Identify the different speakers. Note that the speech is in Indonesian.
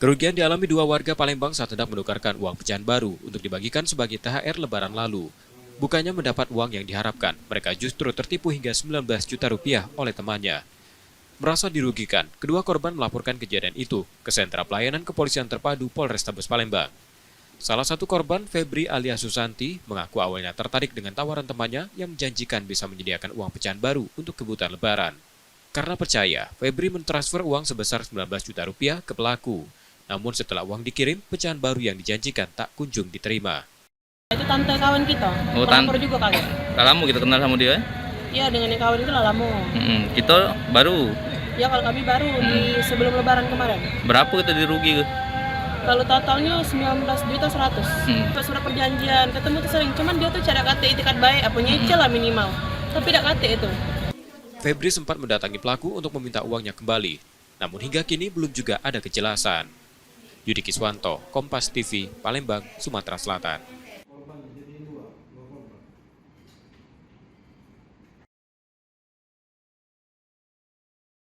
Speaker 1: Kerugian dialami dua warga Palembang saat hendak menukarkan uang pecahan baru untuk dibagikan sebagai THR Lebaran lalu. Bukannya mendapat uang yang diharapkan, mereka justru tertipu hingga 19 juta rupiah oleh temannya. Merasa dirugikan, kedua korban melaporkan kejadian itu ke Sentra Pelayanan Kepolisian Terpadu Polrestabes Palembang. Salah satu korban, Febri alias Susanti, mengaku awalnya tertarik dengan tawaran temannya yang menjanjikan bisa menyediakan uang pecahan baru untuk kebutuhan Lebaran. Karena percaya, Febri mentransfer uang sebesar 19 juta rupiah ke pelaku. Namun setelah uang dikirim, pecahan baru yang dijanjikan tak kunjung diterima.
Speaker 2: Itu tante kawan kita, melapor juga kaget.
Speaker 3: Lama kita kenal sama dia?
Speaker 2: Iya, dengan yang kawan itu lah lama.
Speaker 3: Kita baru?
Speaker 2: Ya kalau kami baru di sebelum Lebaran kemarin.
Speaker 3: Berapa kita dirugi?
Speaker 2: Kalau totalnya 19 juta 100. Surat perjanjian, ketemu tuh sering. Cuman dia tuh cara kate itikat baik, apa nyicil lah minimal. Tapi tidak kate itu.
Speaker 1: Febri sempat mendatangi pelaku untuk meminta uangnya kembali. Namun hingga kini belum juga ada kejelasan. Yudi Kiswanto, Kompas TV, Palembang, Sumatera Selatan.